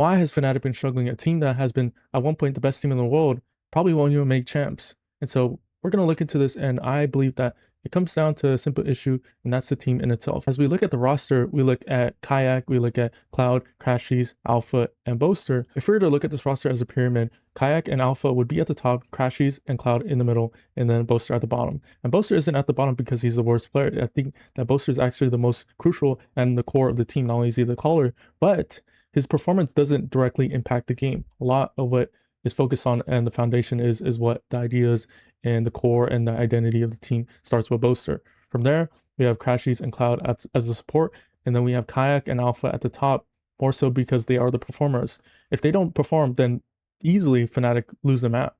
Why has Fnatic been struggling? A team that has been at one point the best team in the world probably won't even make champs. And so we're going to look into this, and I believe that it comes down to a simple issue, and that's the team in itself. As we look at the roster, we look at Kaajak, we look at Cloud, crashies, Alpha, and Boaster. If we were to look at this roster as a pyramid, Kaajak and Alpha would be at the top, crashies and Cloud in the middle, and then Boaster at the bottom. And Boaster isn't at the bottom because he's the worst player. I think that Boaster is actually the most crucial and the core of the team. Not only is he the caller, but his performance doesn't directly impact the game. A lot of what is focused on and the foundation is what the ideas and the core and the identity of the team starts with Boaster. From there, we have crashies and Cloud as the support, and then we have Kaajak and Alpha at the top, more so because they are the performers. If they don't perform, then easily Fnatic lose the map.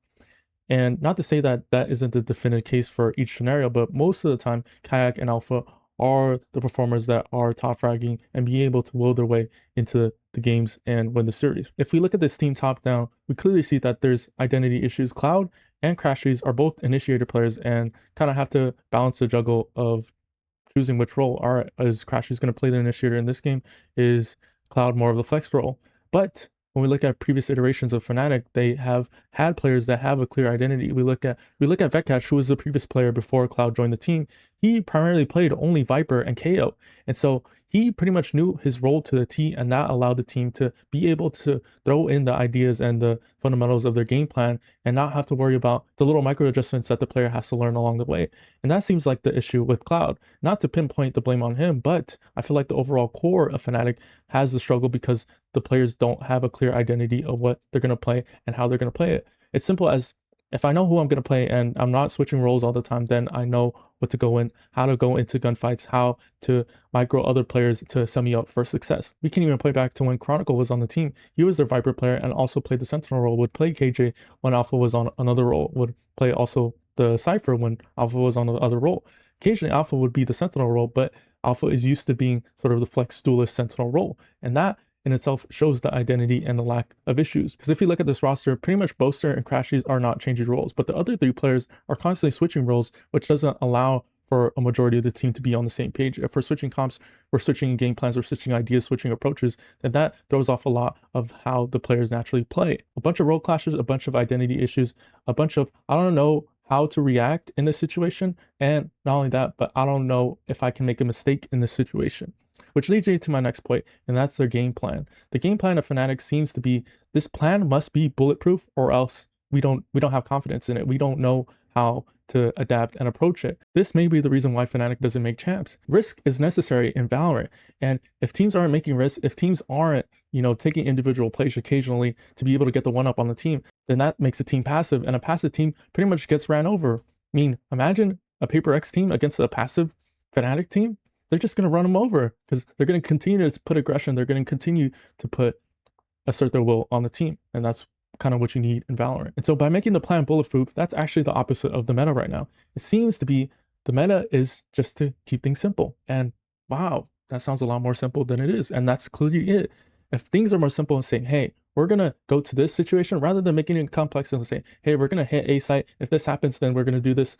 And not to say that that isn't the definitive case for each scenario, but most of the time, Kaajak and Alpha are the performers that are top fragging and be able to will their way into the games and win the series. If we look at this team top down, we clearly see that there's identity issues. Cloud and crashies are both initiator players and kind of have to balance the juggle of choosing which role. Is crashies going to play the initiator in this game? Is Cloud more of the flex role? But when we look at previous iterations of Fnatic, they have had players that have a clear identity. We look at Veqaj, who was the previous player before Cloud joined the team. He primarily played only Viper and KO. And so he pretty much knew his role to the T, and that allowed the team to be able to throw in the ideas and the fundamentals of their game plan and not have to worry about the little micro adjustments that the player has to learn along the way. And that seems like the issue with Cloud. Not to pinpoint the blame on him, but I feel like the overall core of Fnatic has the struggle because the players don't have a clear identity of what they're going to play and how they're going to play it. It's simple as, if I know who I'm going to play and I'm not switching roles all the time, then I know what to go in, how to go into gunfights, how to micro other players to set me up for success. We can even play back to when Chronicle was on the team. He was their Viper player and also played the Sentinel role, would play KJ when Alpha was on another role, would play also the Cypher when Alpha was on the other role. Occasionally Alpha would be the Sentinel role, but Alpha is used to being sort of the flex duelist Sentinel role. And that in itself shows the identity and the lack of issues. Because if you look at this roster, pretty much Boaster and crashies are not changing roles, but the other three players are constantly switching roles, which doesn't allow for a majority of the team to be on the same page. If we're switching comps, we're switching game plans, we're switching ideas, switching approaches, then that throws off a lot of how the players naturally play. A bunch of role clashes, a bunch of identity issues, a bunch of, I don't know how to react in this situation. And not only that, but I don't know if I can make a mistake in this situation. Which leads me to my next point, and that's their game plan. The game plan of Fnatic seems to be, this plan must be bulletproof or else we don't have confidence in it. We don't know how to adapt and approach it. This may be the reason why Fnatic doesn't make champs. Risk is necessary in Valorant. And if teams aren't making risk, if teams aren't, taking individual plays occasionally to be able to get the one up on the team, then that makes a team passive, and a passive team pretty much gets ran over. I mean, imagine a Paper X team against a passive Fnatic team. They're just going to run them over because they're going to continue to put aggression. They're going to continue to assert their will on the team. And that's kind of what you need in Valorant. And so by making the plan bulletproof, that's actually the opposite of the meta right now. It seems to be the meta is just to keep things simple. And wow, that sounds a lot more simple than it is. And that's clearly it. If things are more simple and saying, hey, we're going to go to this situation rather than making it complex and say, hey, we're going to hit A site. If this happens, then we're going to do this,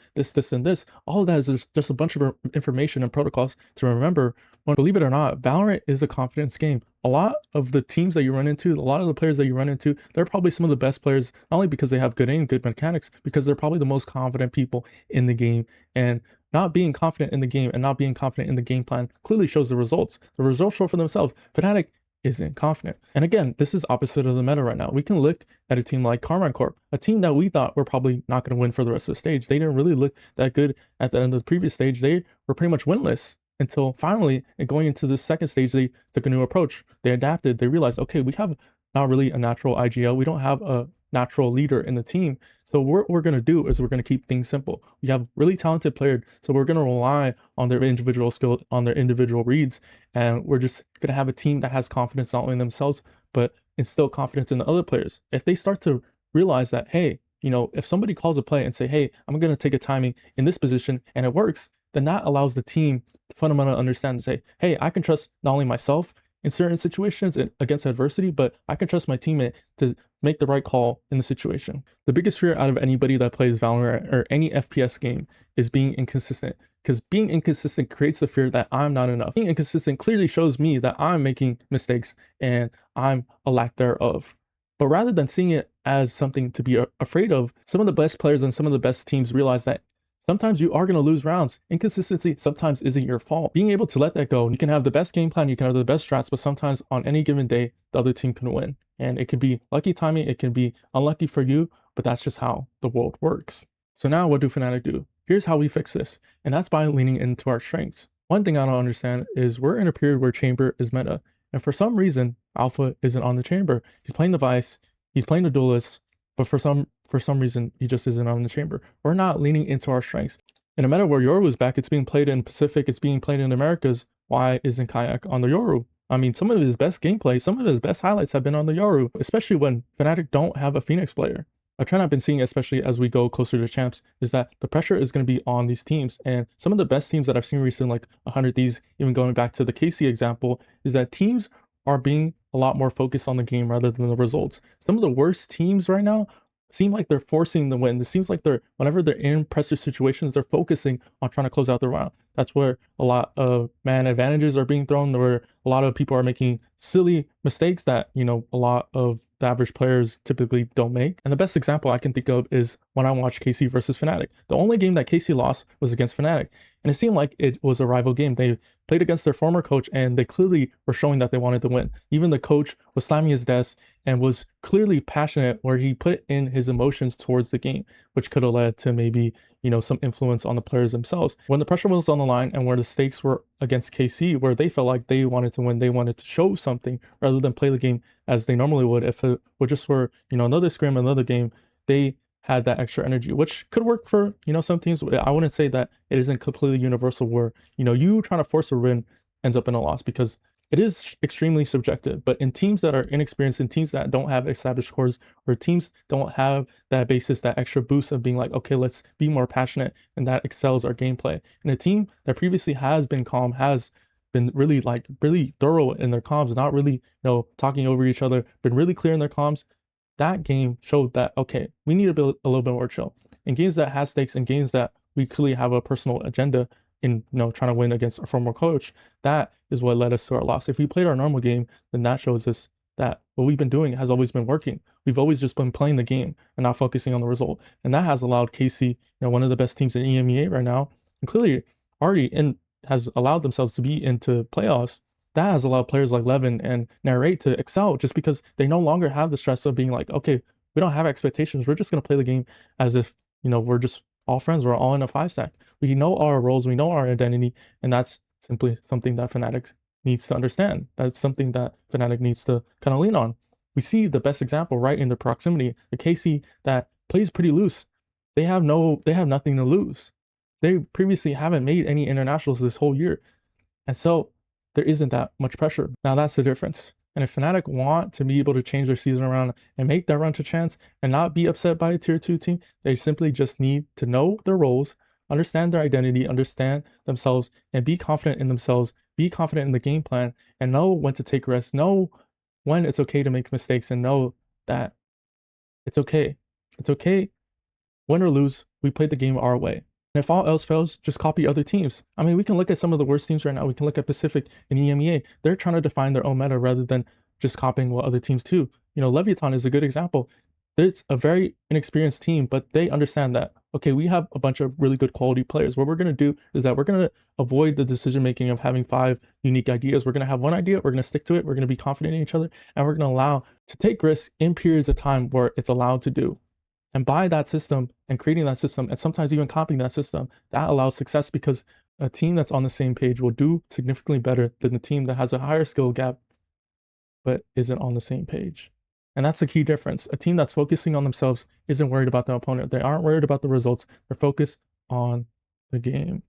and this. All of that is just a bunch of information and protocols to remember. When, believe it or not, Valorant is a confidence game. A lot of the teams that you run into, a lot of the players that you run into, they're probably some of the best players, not only because they have good aim, good mechanics, because they're probably the most confident people in the game. And not being confident in the game and not being confident in the game plan clearly shows the results. The results show for themselves. Fnatic isn't confident. And again, this is opposite of the meta right now. We can look at a team like Karmine Corp, a team that we thought were probably not going to win for the rest of the stage. They didn't really look that good at the end of the previous stage. They were pretty much winless until finally, and going into the second stage, they took a new approach. They adapted. They realized, okay, we have not really a natural IGL. We don't have a natural leader in the team. So what we're going to do is we're going to keep things simple. We have really talented players, so we're going to rely on their individual skill, on their individual reads, and we're just going to have a team that has confidence not only in themselves, but instill confidence in the other players. If they start to realize that, hey, if somebody calls a play and say, hey, I'm going to take a timing in this position and it works, then that allows the team to fundamentally understand and say, hey, I can trust not only myself in certain situations and against adversity, but I can trust my teammate to make the right call in the situation. The biggest fear out of anybody that plays Valorant or any FPS game is being inconsistent, because being inconsistent creates the fear that I'm not enough. Being inconsistent clearly shows me that I'm making mistakes and I'm a lack thereof. But rather than seeing it as something to be afraid of, some of the best players and some of the best teams realize that sometimes you are going to lose rounds. Inconsistency sometimes isn't your fault. Being able to let that go, you can have the best game plan, you can have the best strats, but sometimes on any given day, the other team can win. And it can be lucky timing, it can be unlucky for you, but that's just how the world works. So now what do Fnatic do? Here's how we fix this, and that's by leaning into our strengths. One thing I don't understand is we're in a period where Chamber is meta, and for some reason, Alpha isn't on the Chamber. He's playing the Vice, he's playing the Duelist, but for some reason, he just isn't on the Chamber. We're not leaning into our strengths. In a meta where Yoru's back, it's being played in Pacific, it's being played in Americas. Why isn't Kaajak on the Yoru? I mean, some of his best gameplay, some of his best highlights have been on the Yoru, especially when Fnatic don't have a Phoenix player. A trend I've been seeing, especially as we go closer to champs, is that the pressure is going to be on these teams. And some of the best teams that I've seen recently, like 100 Thieves, even going back to the KC example, is that teams are being a lot more focused on the game rather than the results. Some of the worst teams right now seem like they're forcing the win. It seems like whenever they're in pressure situations, they're focusing on trying to close out the round. That's where a lot of man advantages are being thrown, where a lot of people are making silly mistakes that, you know, a lot of the average players typically don't make. And the best example I can think of is when I watched KC versus Fnatic. The only game that KC lost was against Fnatic, and it seemed like it was a rival game. They played against their former coach, and they clearly were showing that they wanted to win. Even the coach was slamming his desk and was clearly passionate, where he put in his emotions towards the game, which could have led to maybe, you know, some influence on the players themselves. When the pressure was on the line and where the stakes were against KC, where they felt like they wanted to win, they wanted to show something rather than play the game as they normally would. If it were just for, you know, another scrim, another game, they had that extra energy, which could work for, you know, some teams. I wouldn't say that it isn't completely universal where, you know, you trying to force a win ends up in a loss, because it is extremely subjective. But in teams that are inexperienced, in teams that don't have established cores, or teams don't have that basis, that extra boost of being like, okay, let's be more passionate, and that excels our gameplay. And a team that previously has been calm, has been really thorough in their comms, not really, you know, talking over each other, been really clear in their comms, that game showed that, okay, we need to be a little bit more chill. In games that have stakes, in games that we clearly have a personal agenda in, you know, trying to win against a former coach, that is what led us to our loss. If we played our normal game, then that shows us that what we've been doing has always been working. We've always just been playing the game and not focusing on the result. And that has allowed KC, you know, one of the best teams in EMEA right now, and clearly already has allowed themselves to be into playoffs. That has allowed players like Levin and Narrate to excel, just because they no longer have the stress of being like, okay, we don't have expectations. We're just going to play the game as if, you know, we're just all friends. We're all in a 5-stack. We know our roles, we know our identity, and that's simply something that Fnatic needs to understand. That's something that Fnatic needs to kind of lean on. We see the best example right in the proximity. The KC that plays pretty loose. They have nothing to lose. They previously haven't made any internationals this whole year. And so there isn't that much pressure. Now that's the difference. And if Fnatic want to be able to change their season around and make that run to chance and not be upset by a tier 2 team, they simply just need to know their roles, understand their identity, understand themselves, and be confident in themselves, be confident in the game plan, and know when to take risks, know when it's okay to make mistakes, and know that it's okay. It's okay. Win or lose, we played the game our way. And if all else fails, just copy other teams. I mean, we can look at some of the worst teams right now. We can look at Pacific and EMEA. They're trying to define their own meta rather than just copying what other teams do. You know, Leviathan is a good example. It's a very inexperienced team, but they understand that, okay, we have a bunch of really good quality players. What we're going to do is that we're going to avoid the decision-making of having 5 unique ideas. We're going to have one idea, we're going to stick to it, we're going to be confident in each other, and we're going to allow to take risks in periods of time where it's allowed to do. And by that system and creating that system, and sometimes even copying that system, that allows success, because a team that's on the same page will do significantly better than the team that has a higher skill gap but isn't on the same page. And that's the key difference. A team that's focusing on themselves isn't worried about the opponent. They aren't worried about the results. They're focused on the game.